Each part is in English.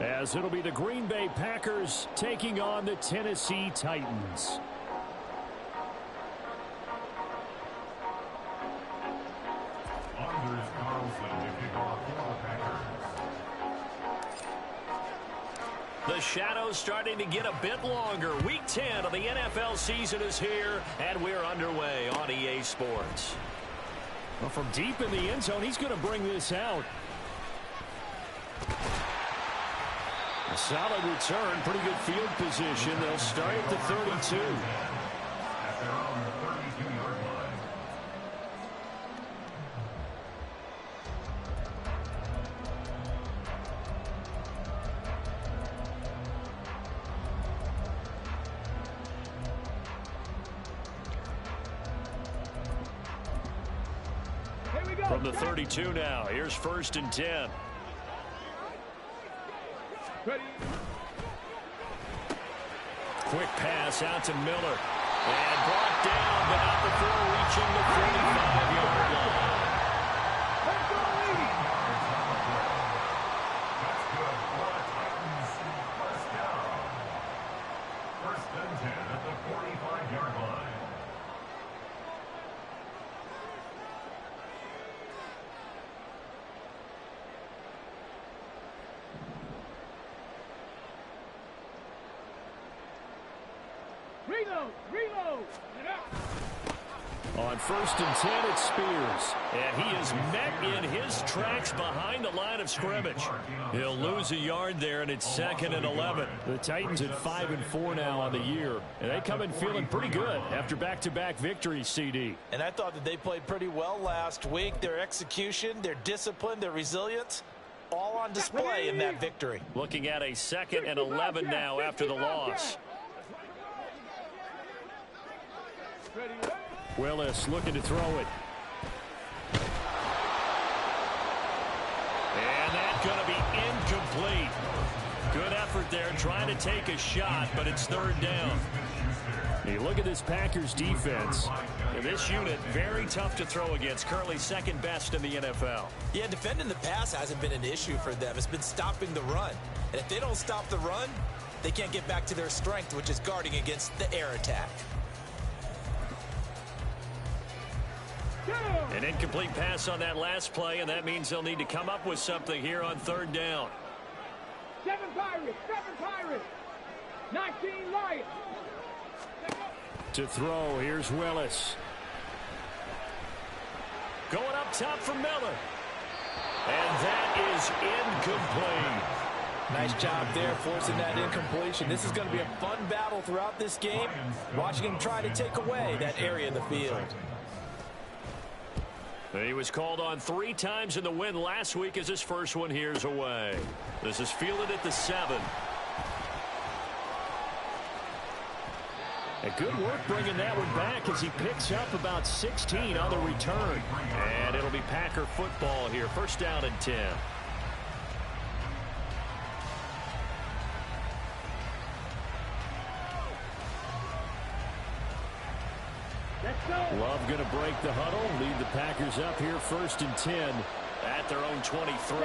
as it'll be the Green Bay Packers taking on the Tennessee Titans. The shadow's starting to get a bit longer. Week 10 of the NFL season is here, and we're underway on EA Sports. Well, from deep in the end zone, he's going to bring this out. A solid return, pretty good field position. They'll start at the 32. From the 32 now, here's 1st and 10. Ready. Quick pass out to Miller. And brought down, but not before reaching the 45-yard line. Let's go, Lee. That's good for the Titans. First down. 1st and 10 at the 45-yard line. Reload. On 1st and 10, it's Spears. And he is met in his tracks behind the line of scrimmage. He'll lose a yard there, and it's 2nd and 11. The Titans at 5-4 now on the year. And they come in feeling pretty good after back-to-back victories, CD. And I thought that they played pretty well last week. Their execution, their discipline, their resilience, all on display in that victory. Looking at a 2nd and 11 now after the loss. Willis looking to throw it. And that's going to be incomplete. Good effort there trying to take a shot, but it's 3rd down. You look at this Packers defense. This unit, very tough to throw against. Currently 2nd best in the NFL. Yeah, defending the pass hasn't been an issue for them. It's been stopping the run. And if they don't stop the run, they can't get back to their strength, which is guarding against the air attack. An incomplete pass on that last play, and that means they'll need to come up with something here on 3rd down. 7 Pirates. 19 Lions. To throw, here's Willis. Going up top for Miller. And that is incomplete. Nice job there forcing that incompletion. This is going to be a fun battle throughout this game. Watching him try to take away that area of the field. He was called on 3 times in the win last week as his first one here's away. This is fielded at the 7. A good work bringing that one back as he picks up about 16 on the return. And it'll be Packer football here. 1st down and 10. Love going to break the huddle, lead the Packers up here 1st and 10 at their own 23.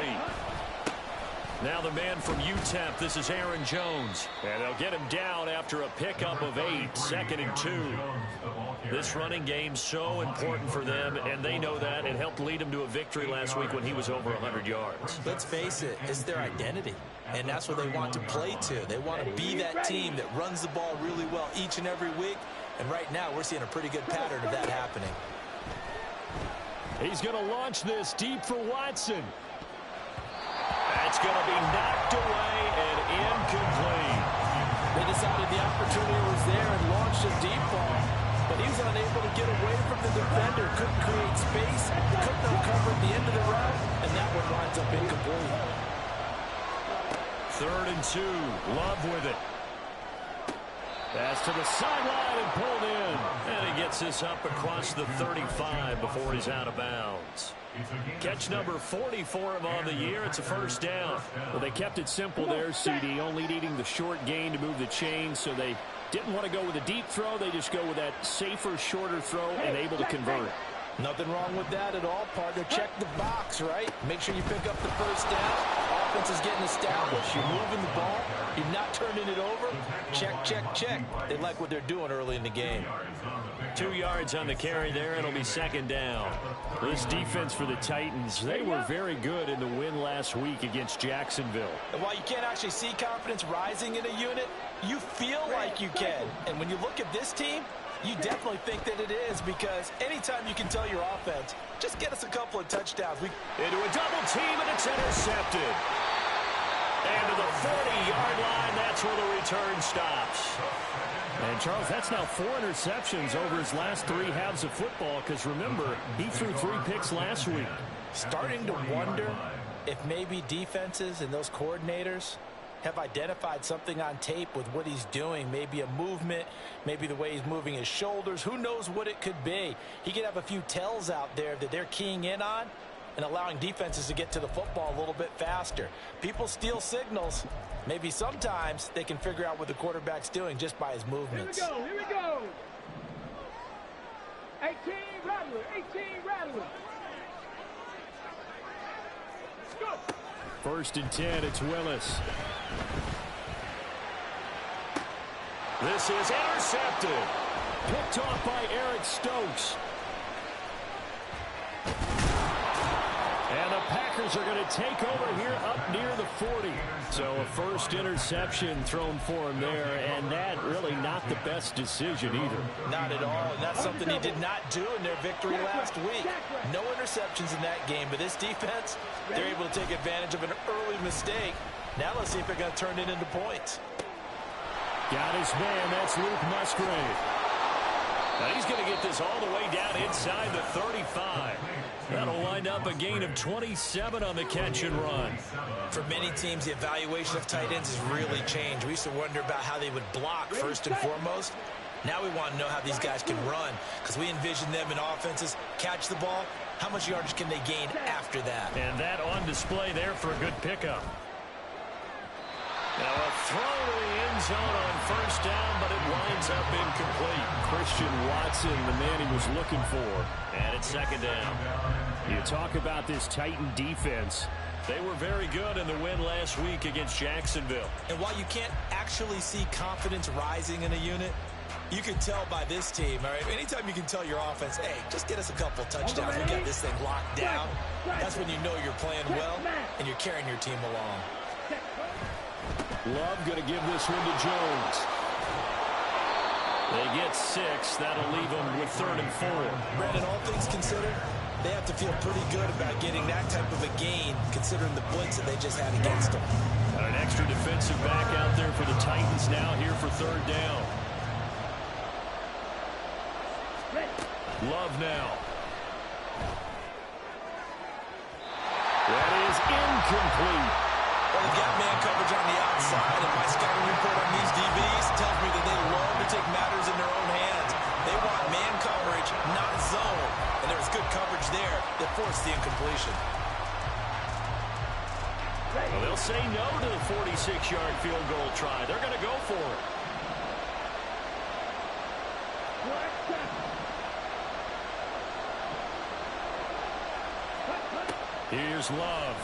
Now the man from UTEP, this is Aaron Jones. And they'll get him down after a pickup of 8, 2nd and 2. This running game so important for them, and they know that. It helped lead him to a victory last week when he was over 100 yards. Let's face it, it's their identity. And that's what they want to play to. They want to be that team that runs the ball really well each and every week. And right now, we're seeing a pretty good pattern of that happening. He's going to launch this deep for Watson. That's going to be knocked away and incomplete. They decided the opportunity was there and launched a deep ball. But he was unable to get away from the defender. Couldn't create space. Couldn't uncover at the end of the route. And that one winds up incomplete. 3rd and 2. Love with it. Pass to the sideline and pulled in. And he gets this up across the 35 before he's out of bounds. Catch number 44 of on the year. It's a 1st down. Well, they kept it simple there, CD, only needing the short gain to move the chain, so they didn't want to go with a deep throw. They just go with that safer, shorter throw and able to convert it. Nothing wrong with that at all, partner. Check the box, right? Make sure you pick up the 1st down. offense is getting established. You're moving the ball. You're not turning it over. Check, check, check. They like what they're doing early in the game. 2 yards on the carry there. It'll be second down. This defense for the Titans, they were very good in the win last week against Jacksonville. And while you can't actually see confidence rising in a unit, you feel like you can. And when you look at this team, you definitely think that it is, because anytime you can tell your offense, just get us a couple of touchdowns. Into a double team, and it's intercepted. And to the 40-yard line, that's where the return stops. And, Charles, that's now 4 interceptions over his last 3 halves of football, because, remember, he threw 3 picks last week. Starting to wonder if maybe defenses and those coordinators have identified something on tape with what he's doing. Maybe a movement, maybe the way he's moving his shoulders. Who knows what it could be? He could have a few tells out there that they're keying in on and allowing defenses to get to the football a little bit faster. People steal signals. Maybe sometimes they can figure out what the quarterback's doing just by his movements. Here we go. 18 Rattler, 18 Rattler. Go. 1st and 10, it's Willis. This is intercepted. Picked off by Eric Stokes. And the Packers are going to take over here up near the 40. So a first interception thrown for him there, and that really not the best decision either. Not at all, and that's something he did not do in their victory last week. No interceptions in that game, but this defense, they're able to take advantage of an early mistake. Now let's see if they're going to turn it into points. Got his man, that's Luke Musgrave. Now he's going to get this all the way down inside the 35. That'll wind up a gain of 27 on the catch and run. For many teams, the evaluation of tight ends has really changed. We used to wonder about how they would block first and foremost. Now we want to know how these guys can run, because we envision them in offenses catch the ball. How much yardage can they gain after that? And that on display there for a good pickup. Now a throw to the end zone on 1st down, but it winds up incomplete. Christian Watson, the man he was looking for. And it's 2nd down. You talk about this Titan defense. They were very good in the win last week against Jacksonville. And while you can't actually see confidence rising in a unit, you can tell by this team, all right? Anytime you can tell your offense, hey, just get us a couple touchdowns, we got this thing locked down, that's when you know you're playing well and you're carrying your team along. Love going to give this one to Jones. They get 6. That'll leave them with 3rd and 4. Brandon, all things considered, they have to feel pretty good about getting that type of a gain, considering the blitz that they just had against them. Got an extra defensive back out there for the Titans now here for 3rd down. Love now. That is incomplete. Well, they've got man coverage on the outside, and my scouting report on these DBs tells me that they love to take matters in their own hands. They want man coverage, not zone. And there was good coverage there that forced the incompletion. Well, they'll say no to the 46-yard field goal try. They're going to go for it. Here's Love.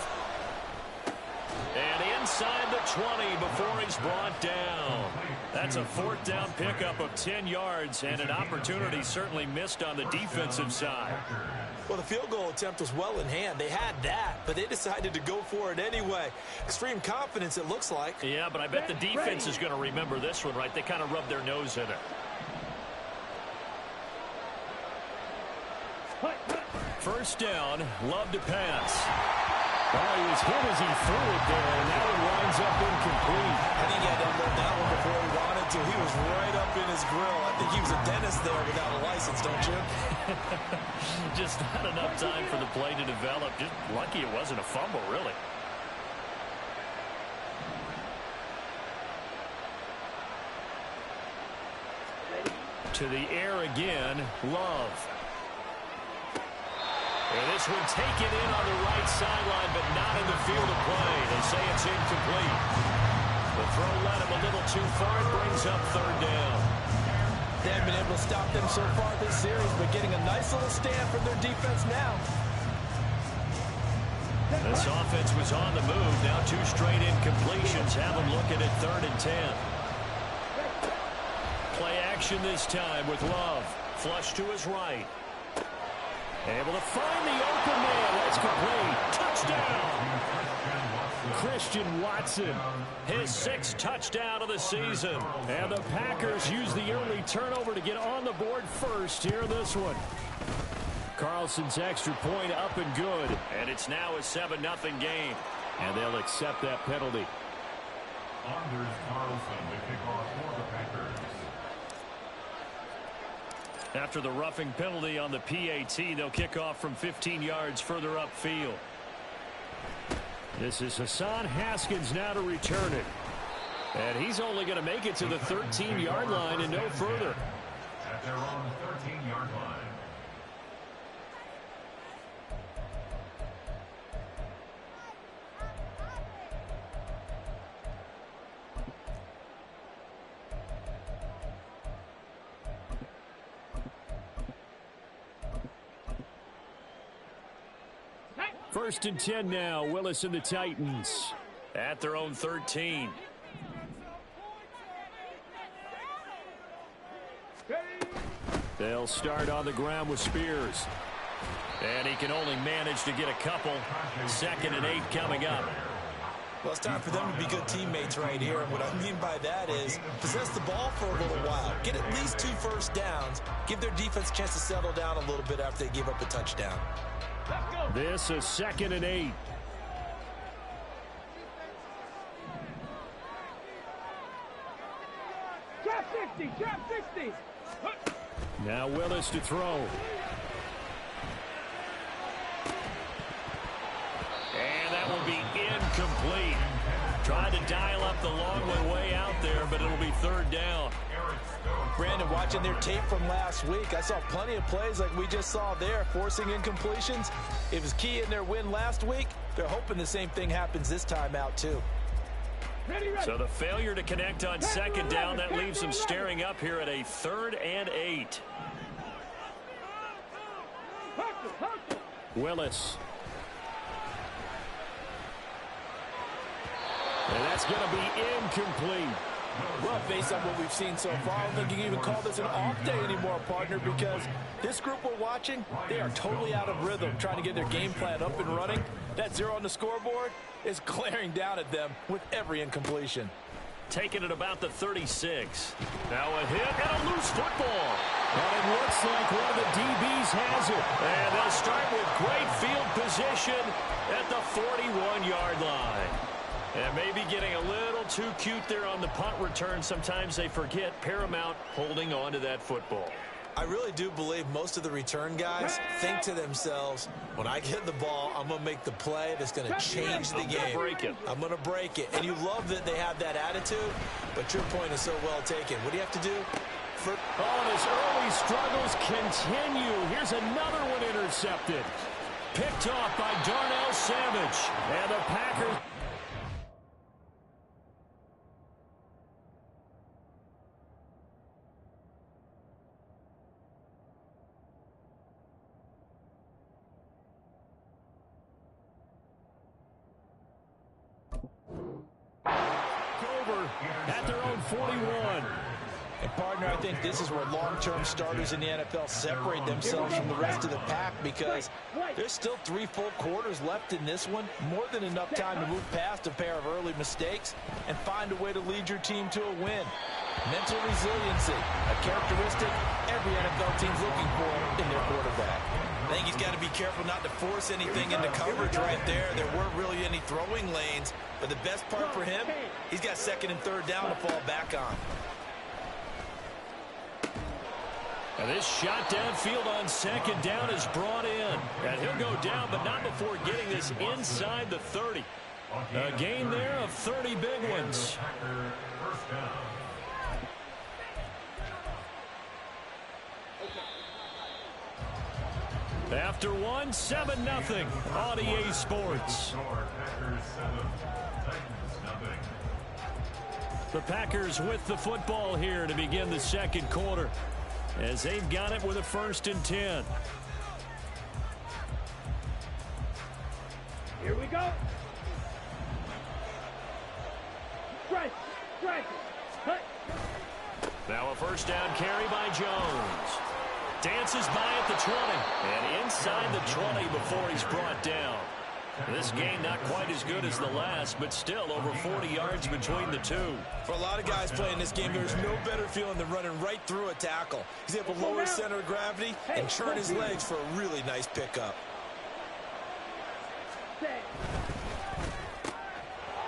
And inside the 20 before he's brought down. That's a 4th down pickup of 10 yards and an opportunity certainly missed on the defensive side. Well, the field goal attempt was well in hand. They had that, but they decided to go for it anyway. Extreme confidence, it looks like. Yeah, but I bet the defense is going to remember this one, right? They kind of rubbed their nose in it. First down, Love to pass. Oh, he was hit as he threw it there, and now it winds up incomplete. I think he had to unload that one before he wanted to. He was right up in his grill. I think he was a dentist there without a license, don't you? Just not enough time for the play to develop. Just lucky it wasn't a fumble, really. To the air again, Love. And this one taken in on the right sideline, but not in the field of play. They say it's incomplete. The throw led him a little too far. It brings up 3rd down. They haven't been able to stop them so far this series, but getting a nice little stand from their defense now. This offense was on the move. Now 2 straight incompletions have them looking at 3rd and 10. Play action this time with Love. Flush to his right. Able to find the open man. That's complete. Touchdown. Christian Watson, his 6th touchdown of the season. And the Packers use the early turnover to get on the board first here in this one. Carlson's extra point up and good. And it's now a 7-0 game. And they'll accept that penalty. Anders Carlson to kick off for the Packers. After the roughing penalty on the PAT, they'll kick off from 15 yards further upfield. This is Hassan Haskins now to return it. And he's only going to make it to the 13-yard line and no further. At their own 13-yard line. First and 10 now. Willis and the Titans at their own 13. They'll start on the ground with Spears. And he can only manage to get a couple. 2nd and 8 coming up. Well, it's time for them to be good teammates right here. And what I mean by that is possess the ball for a little while. Get at least 2 first downs. Give their defense a chance to settle down a little bit after they give up a touchdown. This is 2nd and 8. Trap 60, trap 60. Now Willis to throw. And that will be incomplete. Trying to dial up the long one way out there, but it'll be 3rd down. Brandon, watching their tape from last week, I saw plenty of plays like we just saw there, forcing incompletions. It was key in their win last week. They're hoping the same thing happens this time out, too. So the failure to connect on 2nd down, that leaves them staring up here at a 3rd and 8. Willis. And that's going to be incomplete. Well, based on what we've seen so far, I don't think you can even call this an off day anymore, partner, because this group we're watching, they are totally out of rhythm, trying to get their game plan up and running. That 0 on the scoreboard is glaring down at them with every incompletion. Taking it about the 36. Now a hit and a loose football. And it looks like one of the DBs has it. And they'll start with great field position at the 41-yard line. And maybe getting a little too cute there on the punt return. Sometimes they forget paramount holding on to that football. I really do believe most of the return guys think to themselves, when I get the ball, I'm going to make the play that's going to change the game. I'm going to break it. And you love that they have that attitude, but your point is so well taken. What do you have to do? And his early struggles continue. Here's another one intercepted. Picked off by Darnell Savage. And the Packers... at their own 41. And partner, I think this is where long-term starters in the NFL separate themselves from the rest of the pack, because there's still 3 full quarters left in this one. More than enough time to move past a pair of early mistakes and find a way to lead your team to a win. Mental resiliency, a characteristic every NFL team's looking for in their quarterback. I think he's got to be careful not to force anything into coverage right there. There weren't really any throwing lanes, but the best part for him, he's got 2nd and 3rd down to fall back on. And this shot downfield on 2nd down is brought in. And he'll go down, but not before getting this inside the 30. A gain there of 30 big ones. After one, 7-0 on EA Sports. The Packers with the football here to begin the 2nd quarter, as they've got it with a 1st and 10. Here we go. go. Strike. Cut. Now a first down carry by Jones. Dances by at the 20. And inside the 20 before he's brought down. This game not quite as good as the last, but still over 40 yards between the two. For a lot of guys playing this game, there's no better feeling than running right through a tackle. He's able to lower his center of gravity and turn his legs for a really nice pickup.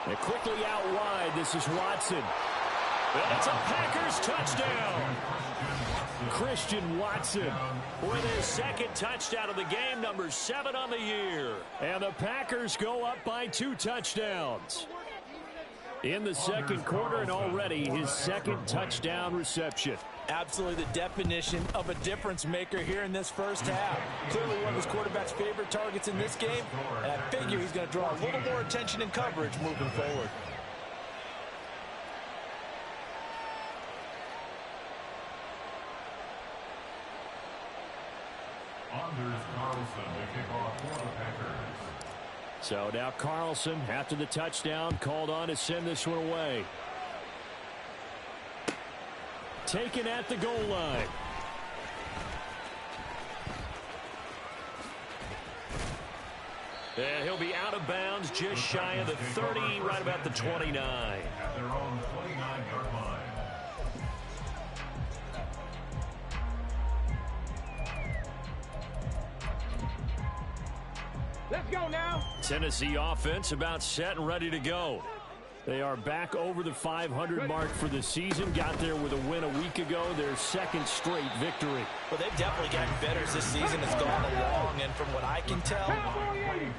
And quickly out wide, this is Watson. And it's a Packers touchdown. Christian Watson with his second touchdown of the game, number 7 on the year. And the Packers go up by 2 touchdowns in the second quarter, and already his second touchdown reception. Absolutely the definition of a difference maker here in this first half. Clearly one of his quarterback's favorite targets in this game, and I figure he's going to draw a little more attention and coverage moving forward. Anders Carlson to kick off for the Packers. So now Carlson, after the touchdown, called on to send this one away. Taken at the goal line. And he'll be out of bounds just shy of the 30, right about the 29. At their own 29-yard line. Let's go now. Tennessee offense about set and ready to go. They are back over the 500 mark for the season. Got there with a win a week ago, their second straight victory. Well, they've definitely gotten better as this season has gone along, and from what I can tell,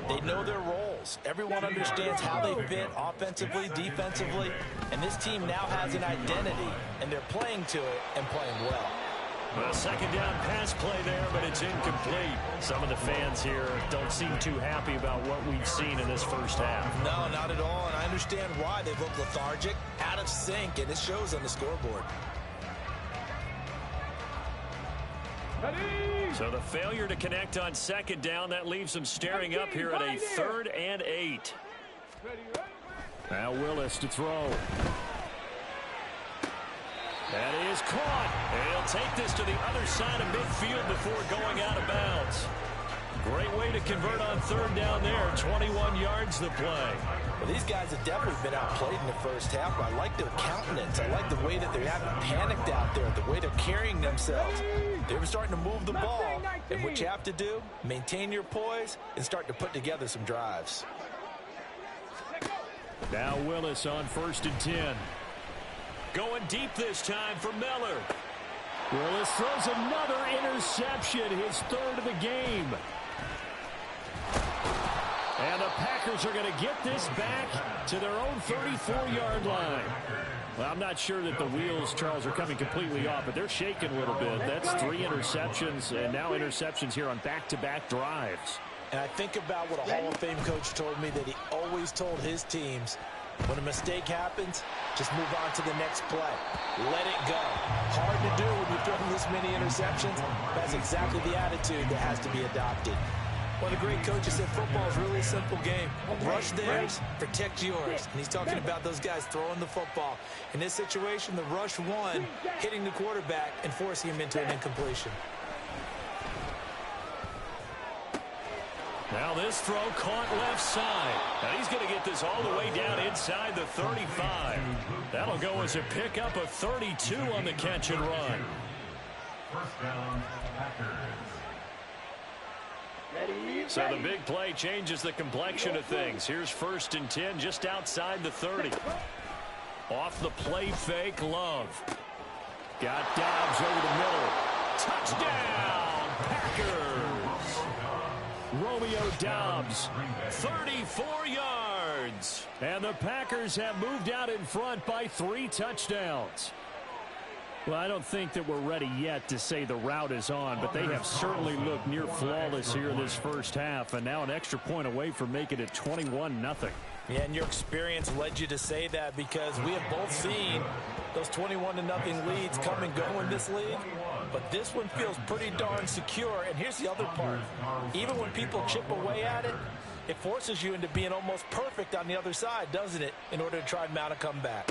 they know their roles. Everyone understands how they fit offensively, defensively, and this team now has an identity, and they're playing to it and playing well. Well, second down pass play there, but it's incomplete. Some of the fans here don't seem too happy about what we've seen in this first half. No, not at all, and I understand why. They look lethargic, out of sync, and it shows on the scoreboard. So the failure to connect on second down, that leaves them staring up here at a 3rd and 8. Now Willis to throw. That is caught. And he'll take this to the other side of midfield before going out of bounds. Great way to convert on 3rd down there. 21 yards to play. Well, these guys have definitely been outplayed in the first half, but I like their countenance. I like the way that they haven't panicked out there, the way they're carrying themselves. They were starting to move the ball, and what you have to do, maintain your poise and start to put together some drives. Now Willis on 1st and 10. Going deep this time for Miller. Willis throws another interception, his 3rd of the game. And the Packers are going to get this back to their own 34-yard line. Well, I'm not sure that the wheels, Charles, are coming completely off, but they're shaking a little bit. That's 3 interceptions, and now interceptions here on back-to-back drives. And I think about what a Hall of Fame coach told me, that he always told his teams, when a mistake happens, just move on to the next play. Let it go. Hard to do when you're throwing this many interceptions. That's exactly the attitude that has to be adopted. One of the great coaches said football is really a simple game. Rush theirs, protect yours. And he's talking about those guys throwing the football. In this situation, the rush won, hitting the quarterback and forcing him into an incompletion. Now this throw caught left side. Now he's going to get this all the way down inside the 35. That'll go as a pickup of 32 on the catch and run. First down, Packers. So the big play changes the complexion of things. Here's 1st and 10 just outside the 30. Off the play fake, Love. Got Dobbs over the middle. Touchdown, Packers. Romeo Dobbs, 34 yards. And the Packers have moved out in front by 3 touchdowns. Well, I don't think that we're ready yet to say the route is on, but they have certainly looked near flawless here this first half, and now an extra point away from making it 21-0. Yeah, and your experience led you to say that, because we have both seen those 21-0 leads come and go in this league. But this one feels pretty darn secure. And here's the other part. Even when people chip away at it, it forces you into being almost perfect on the other side, doesn't it, in order to try and mount a comeback.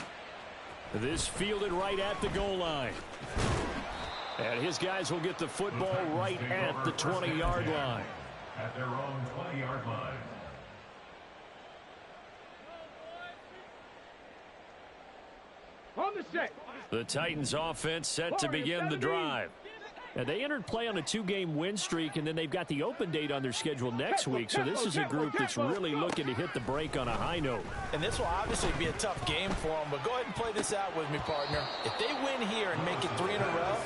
This fielded right at the goal line. And his guys will get the football right at the 20-yard line. At their own 20-yard line. On the set. The Titans offense set to begin the drive. Now, they entered play on a 2-game win streak, and then they've got the open date on their schedule next week. So this is a group that's really looking to hit the break on a high note. And this will obviously be a tough game for them, but go ahead and play this out with me, partner. If they win here and make it 3 in a row,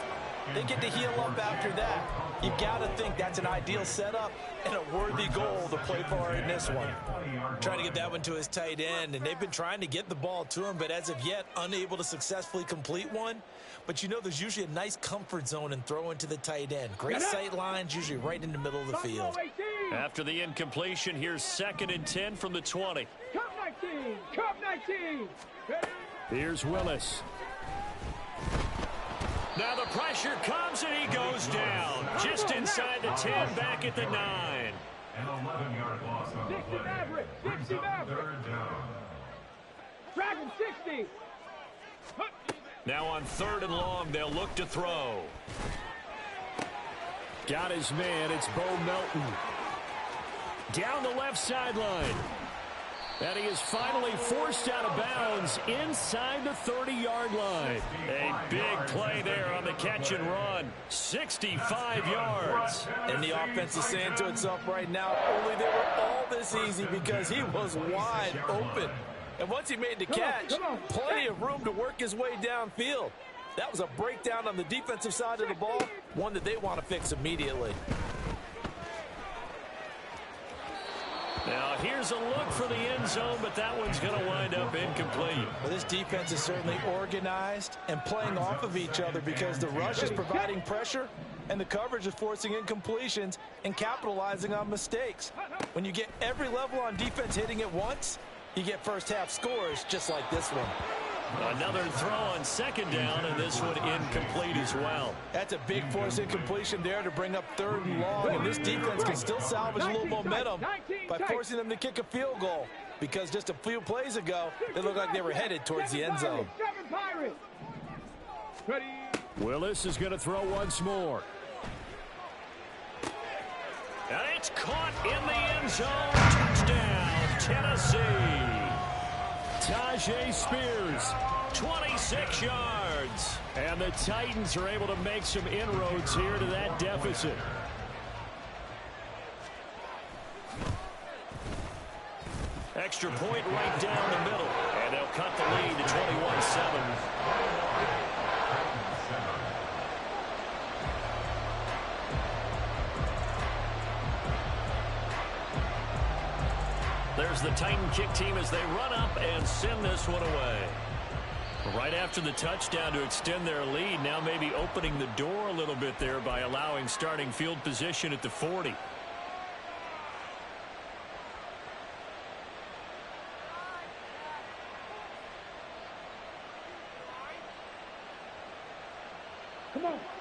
they get to heal up after that. You've got to think that's an ideal setup and a worthy goal to play for in this one. Trying to get that one to his tight end, and they've been trying to get the ball to him, but as of yet, unable to successfully complete one. But you know there's usually a nice comfort zone and throw into the tight end. Great sight lines, usually right in the middle of the field. After the incompletion, here's 2nd and 10 from the 20. Cup 19. Cup 19. Here's Willis. Now the pressure comes and he goes down. Just inside the 10, back at the 9. An 11-yard loss on the 60 play. Maverick. Brings 60 up Maverick. 3rd down. Dragon 60. Now on 3rd and long, they'll look to throw. Got his man. It's Bo Melton. Down the left sideline. And he is finally forced out of bounds inside the 30-yard line. A big play there on the catch and run. 65 yards. And the offense is saying to itself right now, only they were all this easy because he was wide open. And once he made the catch, plenty of room to work his way downfield. That was a breakdown on the defensive side of the ball, one that they want to fix immediately. Now, here's a look for the end zone, but that one's going to wind up incomplete. Well, this defense is certainly organized and playing off of each other because the rush is providing pressure and the coverage is forcing incompletions and capitalizing on mistakes. When you get every level on defense hitting at once, you get first-half scores just like this one. Another throw on 2nd down, and this one incomplete as well. That's a big force incompletion there to bring up 3rd and long, and this defense can still salvage a little momentum by forcing them to kick a field goal because just a few plays ago, they looked like they were headed towards the end zone. Willis is going to throw once more. And it's caught in the end zone. Touchdown, Tennessee. Tyjae Spears, 26 yards. And the Titans are able to make some inroads here to that deficit. Extra point right down the middle. And they'll cut the lead to 21-7. There's the Titan kick team as they run up and send this one away. Right after the touchdown to extend their lead, now maybe opening the door a little bit there by allowing starting field position at the 40.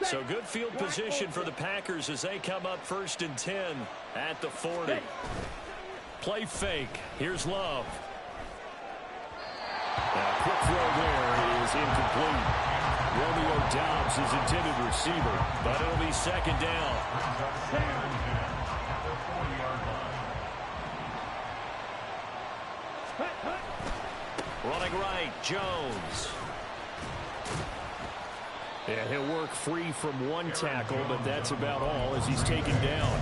So good field position for the Packers as they come up 1st and 10 at the 40. Play fake. Here's Love. A quick throw there is incomplete. Romeo Doubs is intended receiver, but it'll be 2nd down. Running right, Jones. And he'll work free from one tackle, but that's about all as he's taken down.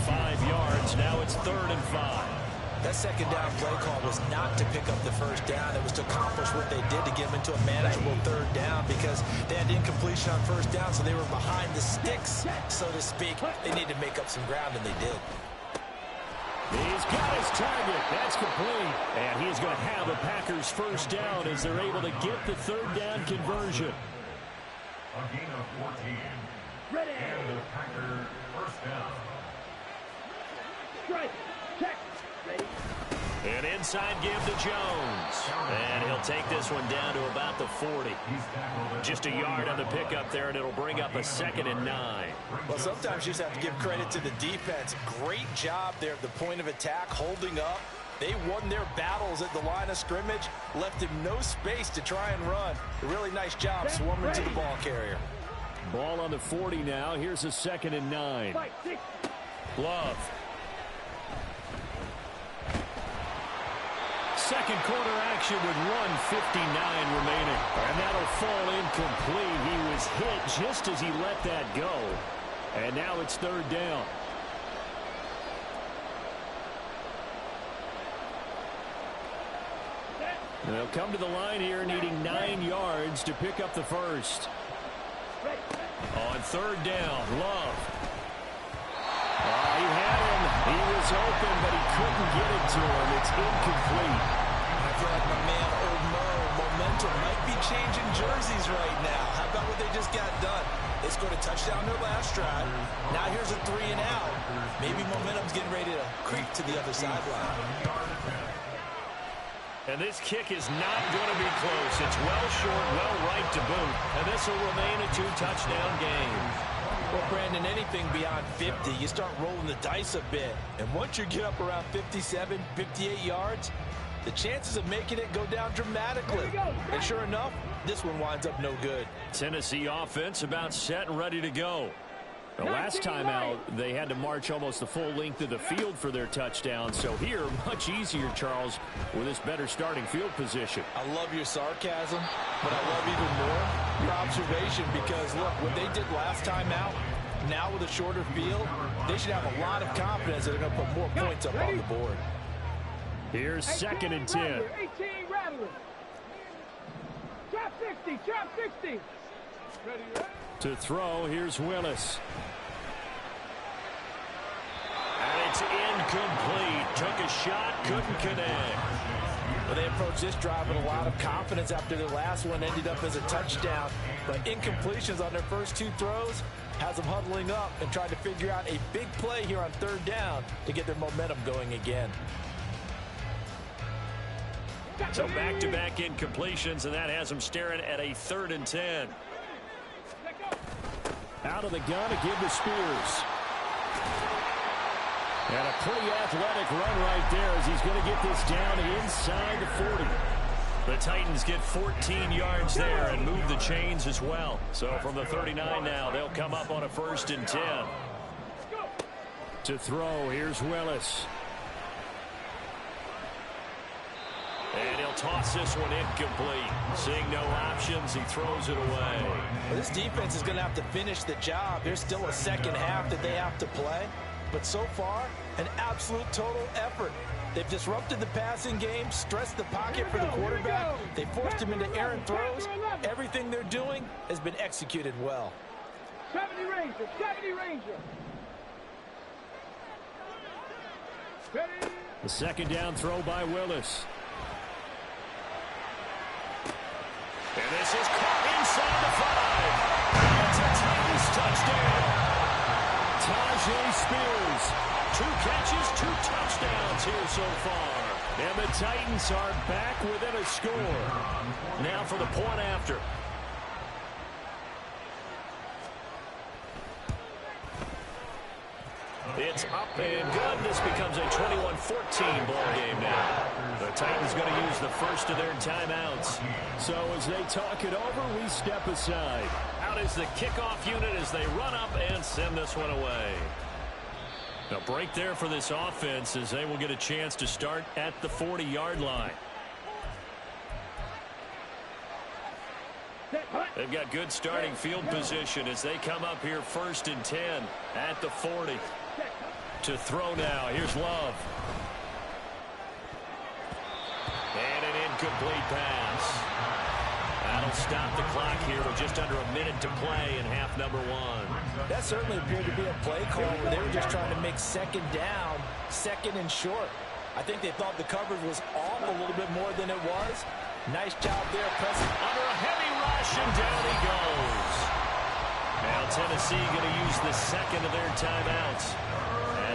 5 yards. Now it's 3rd and 5. That 2nd down play call was not to pick up the 1st down. It was to accomplish what they did to get them into a manageable 3rd down because they had incompletion on 1st down, so they were behind the sticks, so to speak. They needed to make up some ground, and they did. He's got his target. That's complete. And he's going to have a Packers 1st down as they're able to get the 3rd down conversion. A gain of 14. Ready. And the Packer 1st down. Strike. Check. Ready. An inside give to Jones. And he'll take this one down to about the 40. Just a yard on the pickup there, and it'll bring up a 2nd and 9. Well, sometimes you just have to give credit to the defense. Great job there at the point of attack, holding up. They won their battles at the line of scrimmage, left him no space to try and run. A really nice job swarming to the ball carrier. Ball on the 40 now. Here's a 2nd and 9. Love. Second quarter action with 1:59 remaining. And that'll fall incomplete. He was hit just as he let that go. And now it's 3rd down. They'll come to the line here needing 9 yards to pick up the first. On 3rd down, Love. He had him. He was open, but he couldn't get it to him. It's incomplete. I feel like my man, Old momentum might be changing jerseys right now. How about what they just got done? They scored a touchdown their last drive. Now here's a 3 and out. Maybe momentum's getting ready to creep to the other sideline. And this kick is not going to be close. It's well short, well right to boot. And this will remain a 2-touchdown game. Well, Brandon, anything beyond 50, you start rolling the dice a bit. And once you get up around 57, 58 yards, the chances of making it go down dramatically. And sure enough, this one winds up no good. Tennessee offense about set and ready to go. The last time out, they had to march almost the full length of the field for their touchdown. So here, much easier, Charles, with this better starting field position. I love your sarcasm, but I love even more your observation because, look, what they did last time out, now with a shorter field, they should have a lot of confidence that they're going to put more points up on the board. Here's 2nd and 10. 18 Rattler. Trap 60, trap 60. Ready. To throw, here's Willis. And it's incomplete. Took a shot, couldn't connect. Well, they approached this drive with a lot of confidence after their last one ended up as a touchdown. But incompletions on their first 2 throws has them huddling up and trying to figure out a big play here on 3rd down to get their momentum going again. So back-to-back incompletions, and that has them staring at a 3rd and 10. Out of the gun to give to Spears. And a pretty athletic run right there as he's going to get this down inside the 40. The Titans get 14 yards there and move the chains as well. So from the 39 now, they'll come up on a 1st and 10. To throw, here's Willis. And he'll toss this one incomplete. Seeing no options, he throws it away. Well, this defense is going to have to finish the job. There's still a second half that they have to play. But so far, an absolute total effort. They've disrupted the passing game, stressed the pocket for the quarterback. They forced him into errant throws. Everything they're doing has been executed well. 70 Ranger, 70 Ranger. Ready. The 2nd down throw by Willis. And this is caught inside the 5. It's a Titans touchdown. Tyjae Spears. 2 catches, 2 touchdowns here so far. And the Titans are back within a score. Now for the point after. It's up and good. This becomes a 21-14 ball game now. The Titans going to use the first of their timeouts. So as they talk it over, we step aside. Out is the kickoff unit as they run up and send this one away. A break there for this offense as they will get a chance to start at the 40-yard line. They've got good starting field position as they come up here 1st and 10 at the 40. To throw now. Here's Love. And an incomplete pass. That'll stop the clock here with just under a minute to play in half number 1. That certainly appeared to be a play call where they were just trying to make 2nd down, 2nd and short. I think they thought the coverage was off a little bit more than it was. Nice job there, pressing under a heavy rush, and down he goes. Now Tennessee going to use the 2nd of their timeouts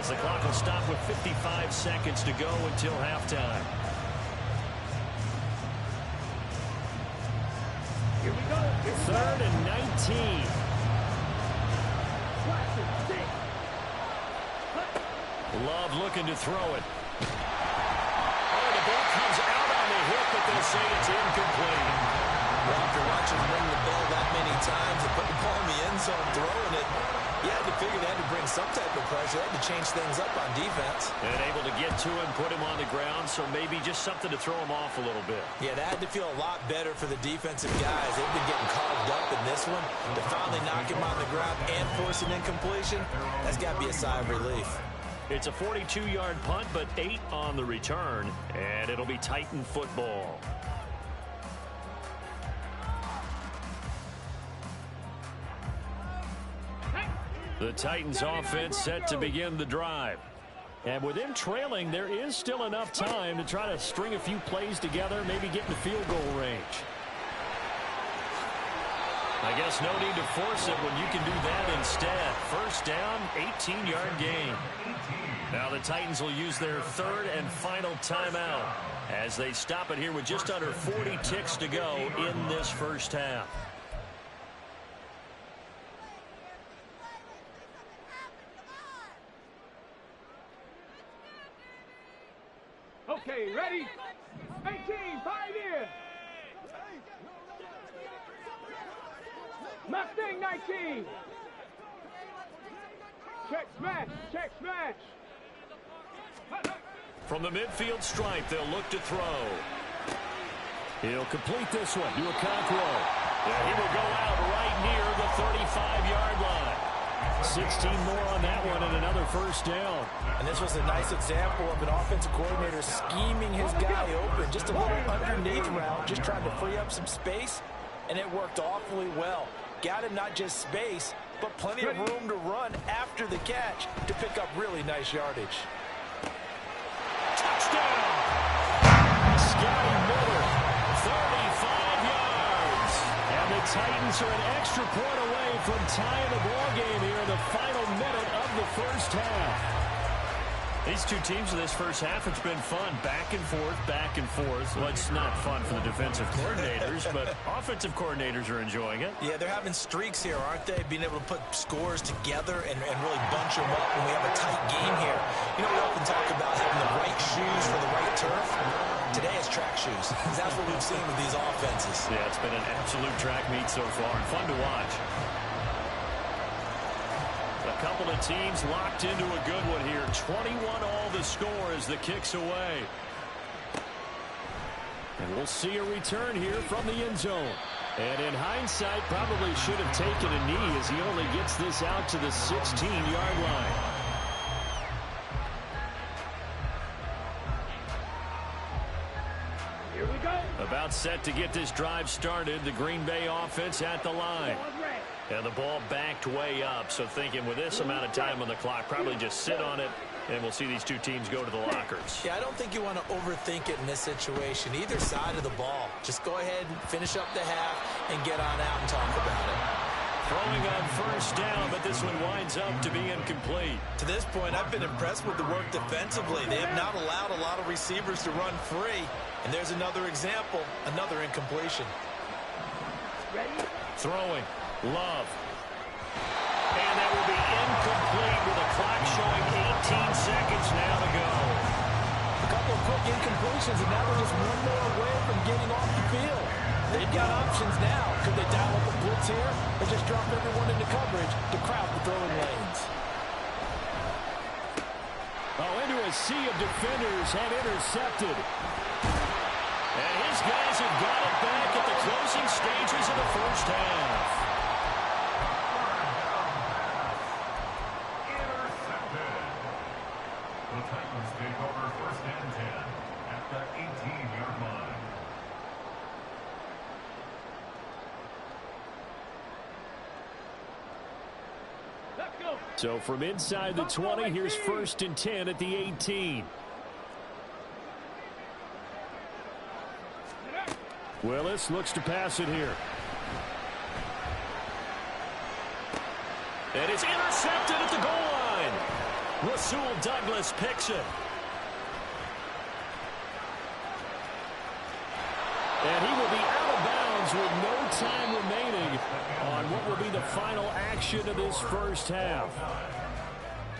as the clock will stop with 55 seconds to go until halftime. Here we go. Third and 19. Love looking to throw it. Oh, the ball comes out on the hit, but they'll say it's incomplete. Well, after watching him ring the bell that many times and put the ball in the end zone, throwing it, you had to figure they had to bring some type of pressure. They had to change things up on defense. And able to get to him, put him on the ground, so maybe just something to throw him off a little bit. Yeah, that had to feel a lot better for the defensive guys. They've been getting carved up in this one. To finally knock him on the ground and force an incompletion, that's got to be a sigh of relief. It's a 42-yard punt, but 8 on the return, and it'll be Titan football. The Titans offense set to begin the drive. And with them trailing, there is still enough time to try to string a few plays together, maybe get in field goal range. I guess no need to force it when you can do that instead. First down, 18-yard gain. Now the Titans will use their third and final timeout as they stop it here with just under 40 ticks to go in this first half. Okay, ready? 18, 5 in. Mustang 19. Check smash, check smash. From the midfield stripe, they'll look to throw. He'll complete this one to Okonkwo. Yeah, he will go out right near the 35-yard line. 16 more on that one and another first down. And this was a nice example of an offensive coordinator scheming his guy open. Just a little underneath route, just trying to free up some space, and it worked awfully well. Got him not just space, but plenty of room to run after the catch to pick up really nice yardage. Touchdown! Scotty Miller, 35 yards. And the Titans are an extra point away from tying the ball game here in the final minute of the first half. These two teams in this first half, it's been fun. Back and forth, back and forth. Well, it's not fun for the defensive coordinators, but offensive coordinators are enjoying it. Yeah, they're having streaks here, aren't they? Being able to put scores together and really bunch them up when we have a tight game here. You know, we often talk about having the right shoes for the right turf. Today it's track shoes. That's what we've seen with these offenses. Yeah, it's been an absolute track meet so far and fun to watch. A couple of teams locked into a good one here. 21 all the score as the kick's away. And we'll see a return here from the end zone. And in hindsight, probably should have taken a knee as he only gets this out to the 16-yard line. Here we go. About set to get this drive started. The Green Bay offense at the line. And the ball backed way up. So thinking with this amount of time on the clock, probably just sit on it, and we'll see these two teams go to the lockers. Yeah, I don't think you want to overthink it in this situation. Either side of the ball. Just go ahead and finish up the half and get on out and talk about it. Throwing on first down, but this one winds up to be incomplete. To this point, I've been impressed with the work defensively. They have not allowed a lot of receivers to run free. And there's another example, another incompletion. Ready? Throwing. Love. And that will be incomplete with the clock showing 18 seconds now to go. A couple of quick incompletions, and now we're just one more away from getting off the field. They've got options now. Could they dial up a blitz here or just drop everyone into coverage to crowd the throwing lanes? Oh, into a sea of defenders and intercepted. And his guys have got it back at the closing stages of the first half. The Titans take over first and 10 at the 18-yard line. Let's go. So from inside the 20, here's first and 10 at the 18. Willis looks to pass it here. And it's intercepted at the goal line. Rasul Douglas picks it. And he will be out of bounds with no time remaining on what will be the final action of this first half.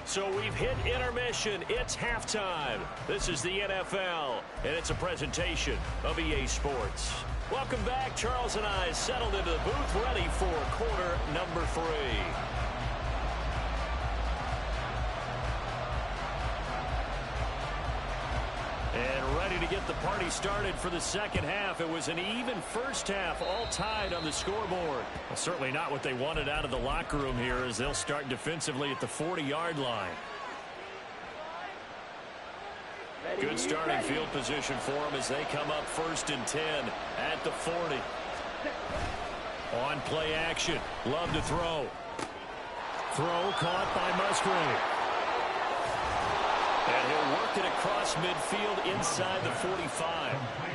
So we've hit intermission. It's halftime. This is the NFL, and it's a presentation of EA Sports. Welcome back. Charles and I settled into the booth, ready for quarter number 3. And ready to get the party started for the second half. It was an even first half, all tied on the scoreboard. Well, certainly not what they wanted out of the locker room here as they'll start defensively at the 40-yard line. Good starting field position for them as they come up 1st and 10 at the 40. On play action. Love to throw. Throw caught by Musgrave. And he'll work it across midfield inside the 45.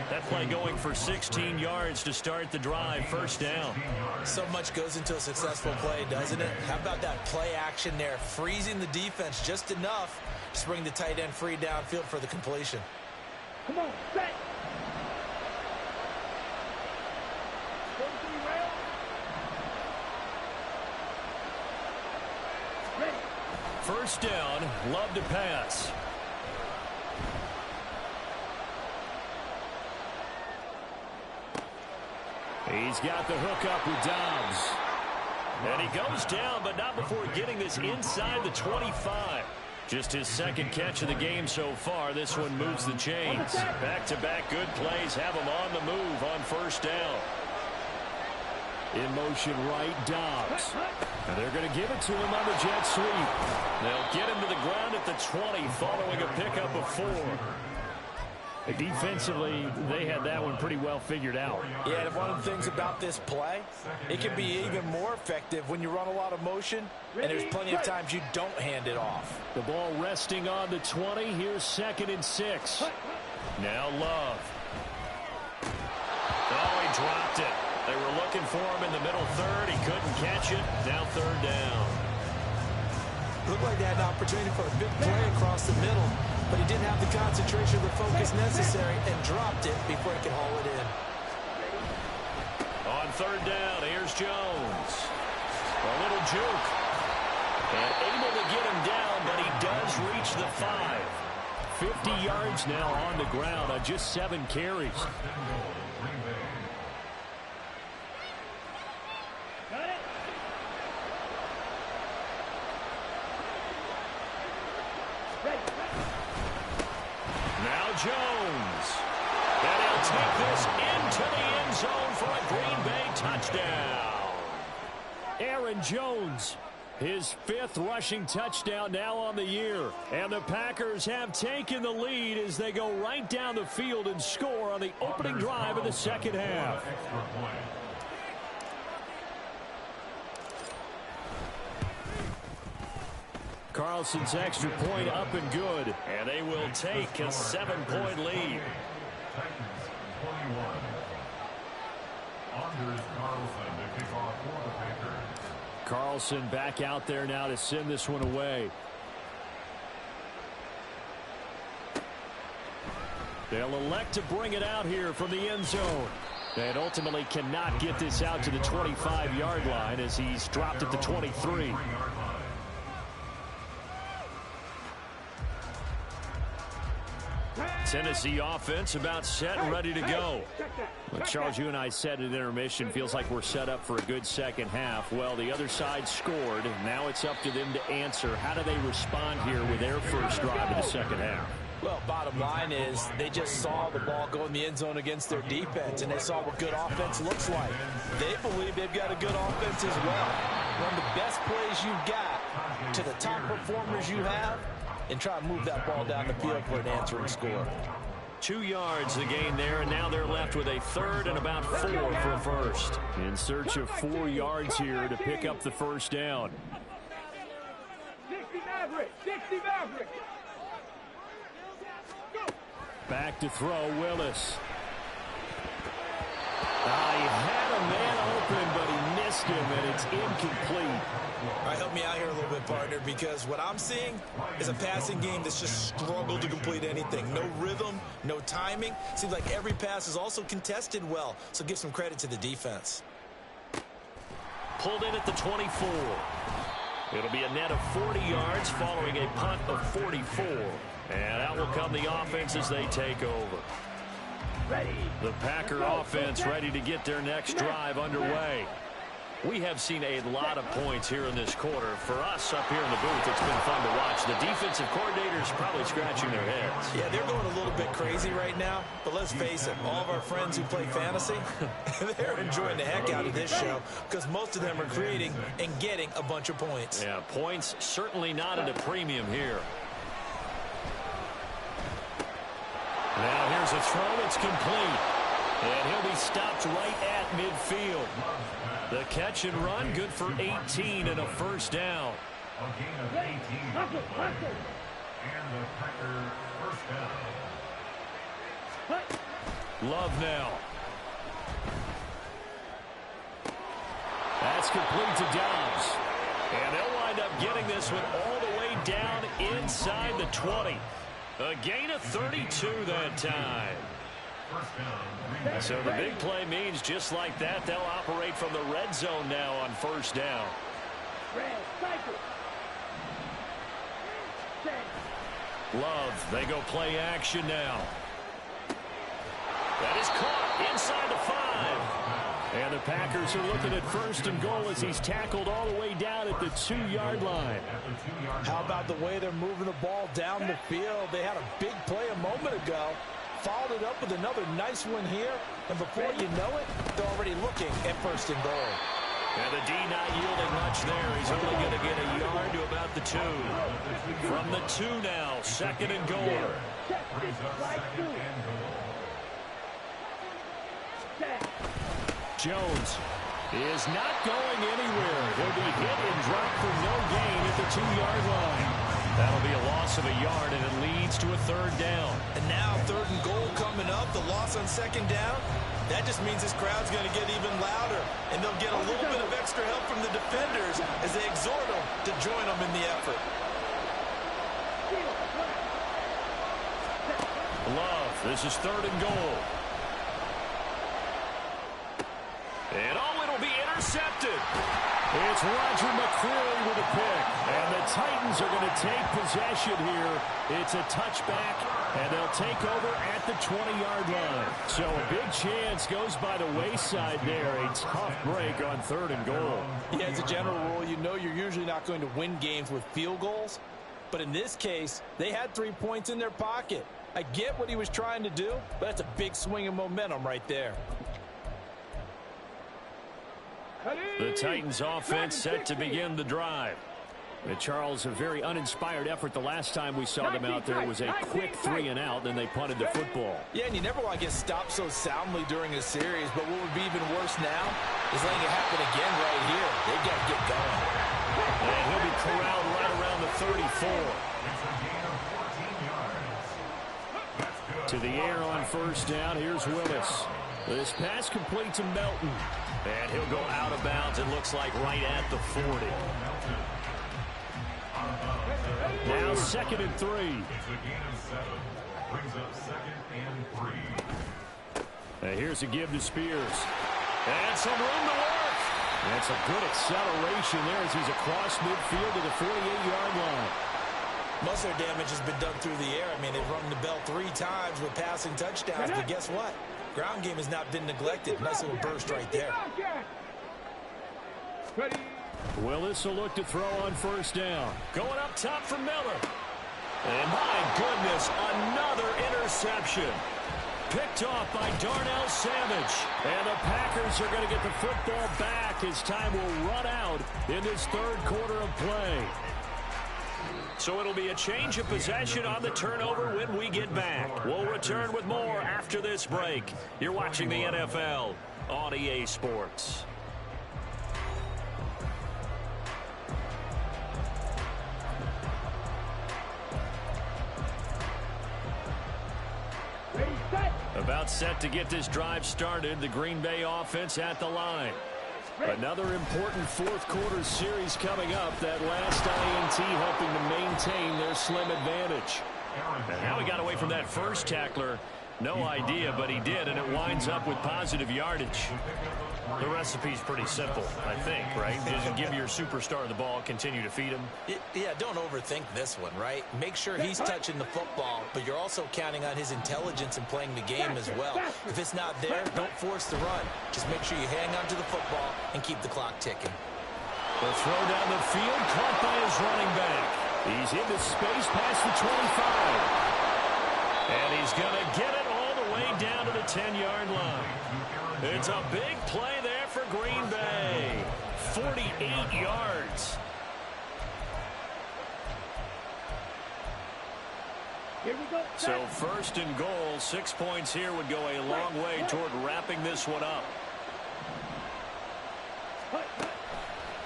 That play going for 16 yards to start the drive. First down. So much goes into a successful play, doesn't it? How about that play action there? Freezing the defense just enough to bring the tight end free downfield for the completion. Come on, set. Go to the rail. Ready. First down, Love to pass. He's got the hook up with Dobbs. And he goes down, but not before getting this inside the 25. Just his second catch of the game so far. This one moves the chains. Back-to-back good plays have him on the move on first down. In motion right, Dobbs. And they're going to give it to him on the jet sweep. They'll get him to the ground at the 20 following a pickup of 4. Defensively, they had that one pretty well figured out. Yeah, and one of the things about this play, it can be even more effective when you run a lot of motion, and there's plenty of times you don't hand it off. The ball resting on the 20. Here's 2nd and 6. Now Love. Oh, he dropped it. They were looking for him in the middle third. He couldn't catch it. Now 3rd down. Looked like they had an opportunity for a big play across the middle, but he didn't have the concentration or the focus necessary and dropped it before he could haul it in. On 3rd down, here's Jones. A little juke. And able to get him down, but he does reach the 5. 50 yards now on the ground on just 7 carries. Jones. And he'll take this into the end zone for a Green Bay touchdown. Aaron Jones, his 5th rushing touchdown now on the year. And the Packers have taken the lead as they go right down the field and score on the opening drive of the second half. Carlson's extra point up and good. And they will take a 7-point lead. Carlson back out there now to send this one away. They'll elect to bring it out here from the end zone. And ultimately cannot get this out to the 25-yard line as he's dropped at the 23. Tennessee offense about set and ready to go. Well, Charles, you and I said at intermission, feels like we're set up for a good second half. Well, the other side scored. Now it's up to them to answer. How do they respond here with their first drive of the second half? Well, bottom line is they just saw the ball go in the end zone against their defense, and they saw what good offense looks like. They believe they've got a good offense as well. Run the best plays you've got to the top performers you have, and try to move that ball down the field for an answering score. 2 yards the gain there, and now they're left with a 3rd and about 4 for a first. In search of 4 yards here to pick up the first down. 60 Maverick! 60 Maverick! Back to throw, Willis. He had a man open, but he missed against him, and it's incomplete. All right, help me out here a little bit, partner, because what I'm seeing is a passing game that's just struggled to complete anything. No rhythm, no timing. Seems like every pass is also contested well, so give some credit to the defense. Pulled in at the 24. It'll be a net of 40 yards following a punt of 44. And out will come the offense as they take over. The Packer offense ready to get their next drive underway. We have seen a lot of points here in this quarter. For us up here in the booth, it's been fun to watch. The defensive coordinators probably scratching their heads. Yeah, they're going a little bit crazy right now. But let's face it, all of our friends who play fantasy, they're enjoying the heck out of this show because most of them are creating and getting a bunch of points. Yeah, points certainly not at a premium here. Now here's a throw that's complete. And he'll be stopped right at midfield. The catch and run, good for 18 and a first down. A gain of 18 on the play. And the Packer first down. Love now. That's complete to Dobbs. And they'll wind up getting this one all the way down inside the 20. A gain of 32 that time. So the big play means just like that, they'll operate from the red zone now on first down. Love, they go play action now. That is caught inside the 5. And the Packers are looking at first and goal as he's tackled all the way down at the 2-yard line. How about the way they're moving the ball down the field? They had a big play a moment ago. Followed it up with another nice one here. And before you know it, they're already looking at first and goal. And the D not yielding much there. He's only going to get a yard to about the 2. From the 2 now, second and goal. Jones is not going anywhere. He'll be hit and dropped for no gain at the 2-yard line. That'll be a loss of a yard, and it leads to a third down. And now third and goal coming up. The loss on second down. That just means this crowd's going to get even louder. And they'll get a little bit of extra help from the defenders as they exhort them to join them in the effort. Love, this is third and goal. And oh, it'll be intercepted. It's Roger McCreary with a pick. And the Titans are going to take possession here. It's a touchback, and they'll take over at the 20-yard line. So a big chance goes by the wayside there. A tough break on third and goal. Yeah, as a general rule, you know you're usually not going to win games with field goals. But in this case, they had 3 points in their pocket. I get what he was trying to do, but that's a big swing of momentum right there. The Titans offense set to begin the drive. Charles, a very uninspired effort. The last time we saw them out there was a quick 3 and out, then they punted the football. Yeah, and you never want to get stopped so soundly during a series, but what would be even worse now is letting it happen again right here. They've got to get going. And he'll be corralled right around the 34. To the air on first down. Here's Willis. This pass complete to Melton. And he'll go out of bounds, it looks like, right at the 40. Now second and 3. It's a gain of 7. Brings up second and 3. Here's a give to Spears. And some room to work. That's a good acceleration there as he's across midfield to the 48-yard line. Most of their damage has been done through the air. I mean, they've rung the bell 3 times with passing touchdowns, but guess what? Ground game has not been neglected. Nice little burst right there. Willis will look to throw on first down. Going up top for Miller. And my goodness, another interception. Picked off by Darnell Savage. And the Packers are going to get the football back as time will run out in this third quarter of play. So it'll be a change of possession on the turnover when we get back. We'll return with more after this break. You're watching the NFL on EA Sports. About set to get this drive started. The Green Bay offense at the line. Another important fourth quarter series coming up. That last INT helping to maintain their slim advantage. And how he got away from that first tackler, no idea, but he did, and it winds up with positive yardage. The recipe's pretty simple, I think, right? Just give your superstar the ball, continue to feed him. Yeah, don't overthink this one, right? Make sure he's touching the football, but you're also counting on his intelligence in playing the game as well. If it's not there, don't force the run. Just make sure you hang on to the football and keep the clock ticking. The throw down the field, caught by his running back. He's into space past the 25. And he's going to get it all the way down to the 10-yard line. It's a big play there for Green Bay. 48 yards. Here we go. So first and goal, 6 points here would go a long way toward wrapping this one up.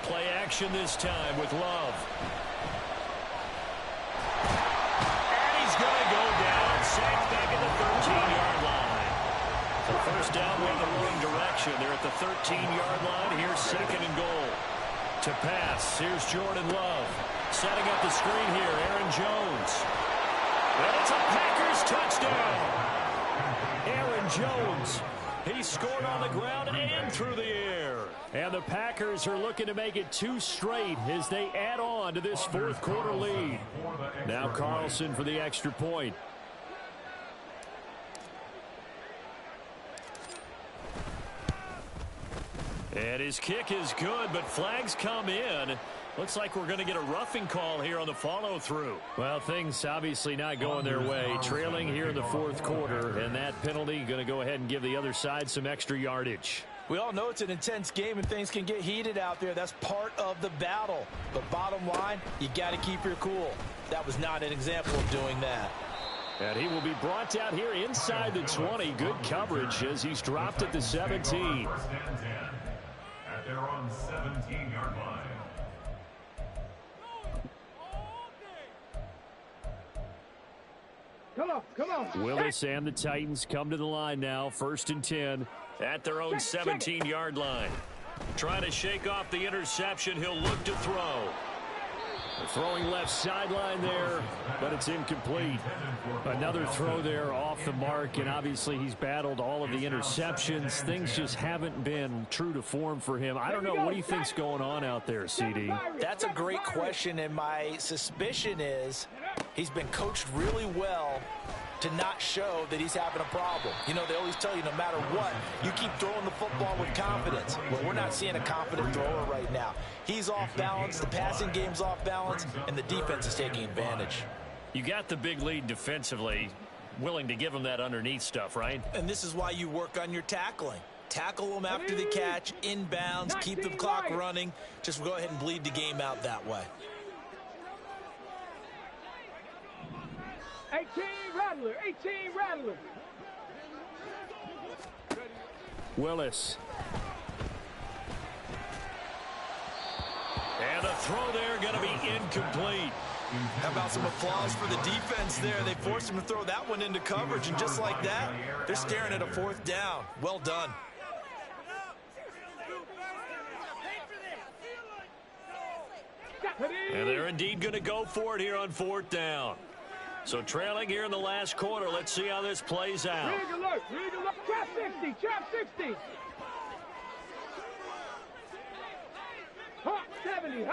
Play action this time with Love. And he's going to go down, sacked back at the 13-yard line. The first down went the wrong direction. They're at the 13-yard line. Here's second and goal. To pass, here's Jordan Love. Setting up the screen here, Aaron Jones. And it's a Packers touchdown. Aaron Jones. He scored on the ground and through the air. And the Packers are looking to make it 2 straight as they add on to this fourth quarter lead. Now Carlson for the extra point. And his kick is good, but flags come in. Looks like we're going to get a roughing call here on the follow-through. Well, things obviously not going their way. Trailing here in the fourth quarter, and that penalty going to go ahead and give the other side some extra yardage. We all know it's an intense game and things can get heated out there. That's part of the battle. But bottom line, you got to keep your cool. That was not an example of doing that. And he will be brought down here inside the 20. Good coverage as he's dropped at the 17. At their own 17-yard line. Come on. Willis and the Titans come to the line now. First and 10 at their own 17-yard line. Trying to shake off the interception. He'll look to throw. Throwing left sideline there, but it's incomplete. Another throw there off the mark, and obviously he's battled all of the interceptions. Things just haven't been true to form for him. I don't know. What do you think's going on out there, CD? That's a great question, and my suspicion is he's been coached really well to not show that he's having a problem. You know, they always tell you no matter what, you keep throwing the football with confidence. Well, we're not seeing a confident thrower right now. He's off balance, the passing game's off balance, and the defense is taking advantage. You got the big lead defensively, willing to give him that underneath stuff, right? And this is why you work on your tackling. Tackle them after the catch, inbounds, keep the clock running. Just go ahead and bleed the game out that way. 18 Rattler. Willis. And a throw there going to be incomplete. How about some applause for the defense there? They forced him to throw that one into coverage, and just like that, they're staring at a fourth down. Well done. And they're indeed going to go for it here on fourth down. So trailing here in the last quarter. Let's see how this plays out. Rig alert. Trap 60. Hawk 70.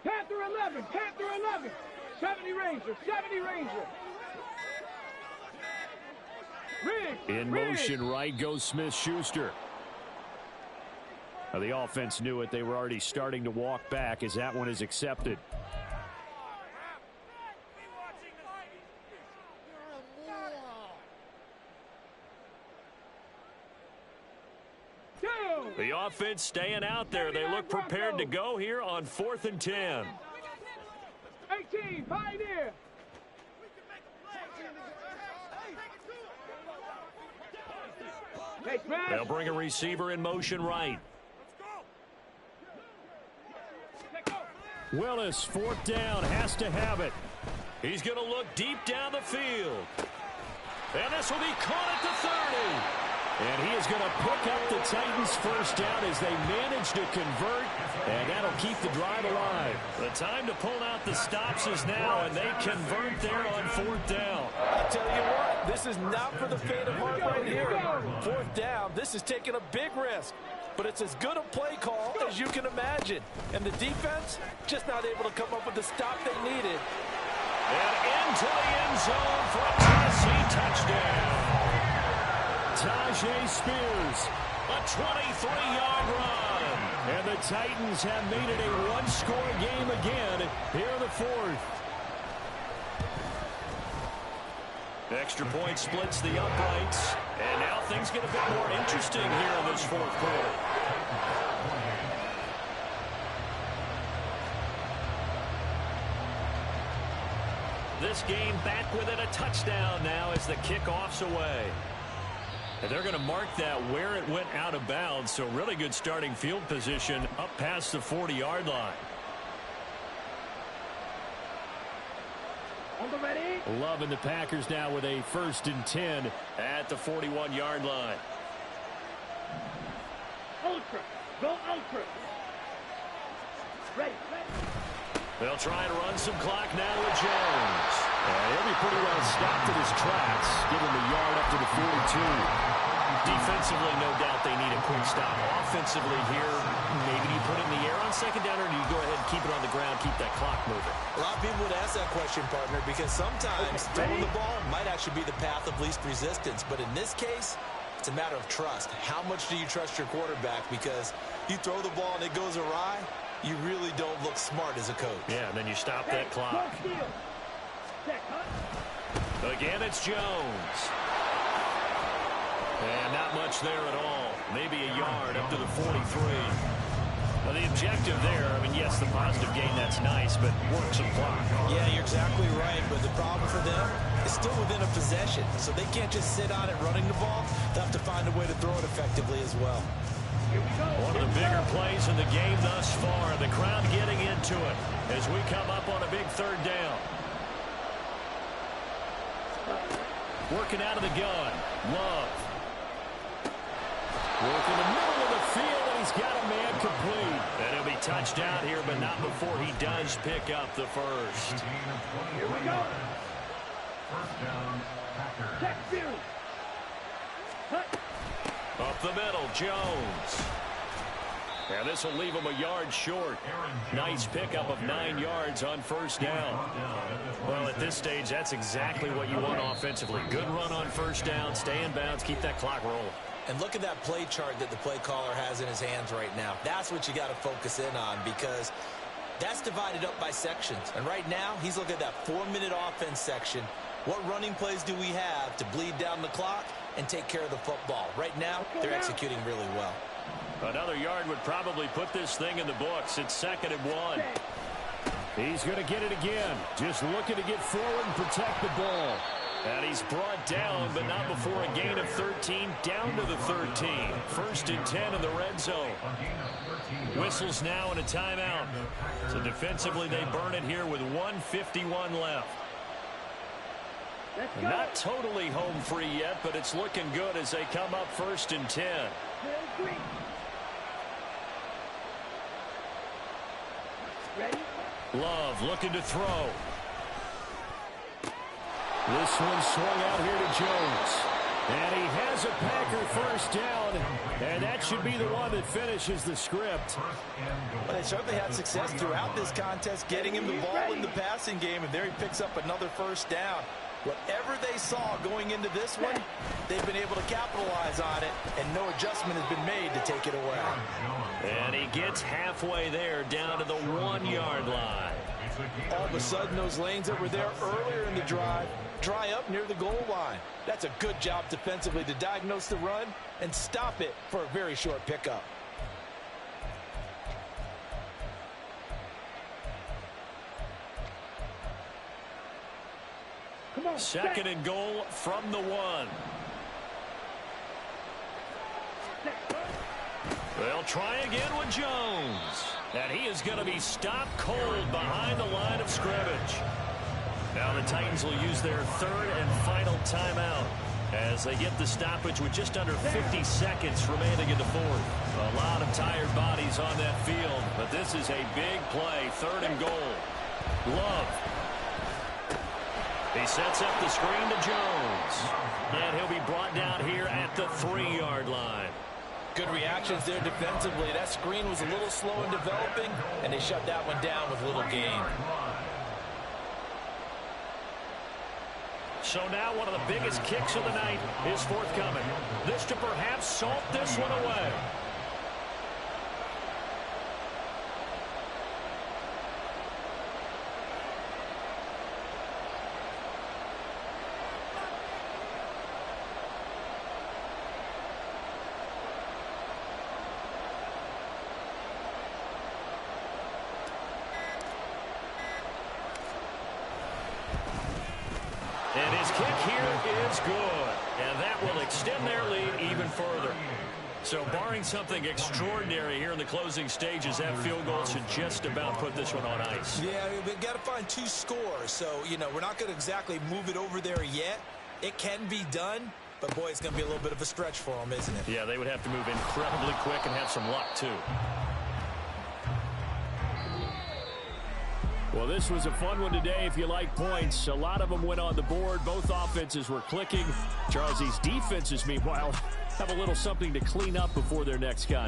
Panther 11. 70 Ranger. Rig. In motion right goes Smith-Schuster. Now the offense knew it. They were already starting to walk back as that one is accepted. The offense staying out there. They look prepared to go here on 4th and 10. 18, Pioneer. They'll bring a receiver in motion right. Willis, 4th down, has to have it. He's going to look deep down the field. And this will be caught at the 30. And he is going to pick up the Titans' first down as they manage to convert, and that'll keep the drive alive. The time to pull out the stops is now, and they convert there on fourth down. I tell you what, this is not for the faint of heart right here. Fourth down, this is taking a big risk. But it's as good a play call as you can imagine. And the defense just not able to come up with the stop they needed. And into the end zone for a Tennessee touchdown. Tyjae Spears, a 23-yard run. And the Titans have made it a one-score game again here in the fourth. Extra point splits the uprights. And now things get a bit more interesting here in this fourth quarter. This game back within a touchdown now as the kickoff's away. And they're going to mark that where it went out of bounds. So really good starting field position up past the 40-yard line. On the ready. Loving the Packers now with a 1st and 10 at the 41-yard line. Ultra. Go ultra. Ready. They'll try and run some clock now with Jones. He'll be pretty well stopped in his tracks, giving the yard up to the 42. Defensively, no doubt they need a quick stop. Offensively here, maybe you put it in the air on second down, or do you go ahead and keep it on the ground, keep that clock moving? A lot of people would ask that question, partner, because sometimes throwing the ball might actually be the path of least resistance. But in this case, it's a matter of trust. How much do you trust your quarterback? Because you throw the ball and it goes awry, you really don't look smart as a coach. Yeah, and then you stop that clock. Again, it's Jones. And not much there at all. Maybe a yard up to the 43. Well, the objective there, I mean, yes, the positive gain, that's nice, but work some clock. Yeah, you're exactly right, but the problem for them is still within a possession, so they can't just sit on it running the ball. They'll have to find a way to throw it effectively as well. One of the bigger plays in the game thus far. The crowd getting into it as we come up on a big third down. Working out of the gun. Love. Working the middle of the field, and he's got a man complete. And he'll be touched out here, but not before he does pick up the first. Here we go. First down, Packers. Check Spears. Cut. Up the middle, Jones. And this will leave him a yard short. Nice pickup of 9 yards on first down. Well, at this stage, that's exactly what you want offensively. Good run on first down, stay in bounds, keep that clock rolling. And look at that play chart that the play caller has in his hands right now. That's what you got to focus in on, because that's divided up by sections. And right now, he's looking at that 4-minute offense section. What running plays do we have to bleed down the clock and take care of the football? Right now, they're executing really well. Another yard would probably put this thing in the books. It's 2nd and 1. He's going to get it again. Just looking to get forward and protect the ball. And he's brought down, but not before a gain of 13, down to the 13. 1st and 10 in the red zone. Whistles now and a timeout. So defensively, they burn it here with 1:51 left. Not totally home free yet, but it's looking good as they come up 1st and 10. Ready? Love looking to throw. This one swung out here to Jones. And he has a Packer first down. And that should be the one that finishes the script. Well, they certainly had success throughout this contest, getting him the ball in the passing game. And there he picks up another first down. Whatever they saw going into this one, they've been able to capitalize on it, and no adjustment has been made to take it away. And he gets halfway there, down to the 1-yard line. All of a sudden, those lanes that were there earlier in the drive dry up near the goal line. That's a good job defensively to diagnose the run and stop it for a very short pickup. Come on. 2nd and goal from the 1. They'll try again with Jones. And he is going to be stopped cold behind the line of scrimmage. Now the Titans will use their 3rd and final timeout. As they get the stoppage with just under 50 seconds remaining in the fourth. A lot of tired bodies on that field, but this is a big play. 3rd and goal. Love. He sets up the screen to Jones. And he'll be brought down here at the 3-yard line. Good reactions there defensively. That screen was a little slow in developing, and they shut that one down with little gain. So now one of the biggest kicks of the night is forthcoming. This to perhaps salt this one away. And his kick here is good. And that will extend their lead even further. So barring something extraordinary here in the closing stages, that field goal should just about put this one on ice. Yeah, we've got to find 2 scores. So, you know, we're not going to exactly move it over there yet. It can be done, but, boy, it's going to be a little bit of a stretch for them, isn't it? Yeah, they would have to move incredibly quick and have some luck, too. Well, this was a fun one today if you like points. A lot of them went on the board. Both offenses were clicking. Charles, these defenses, meanwhile, have a little something to clean up before their next contest.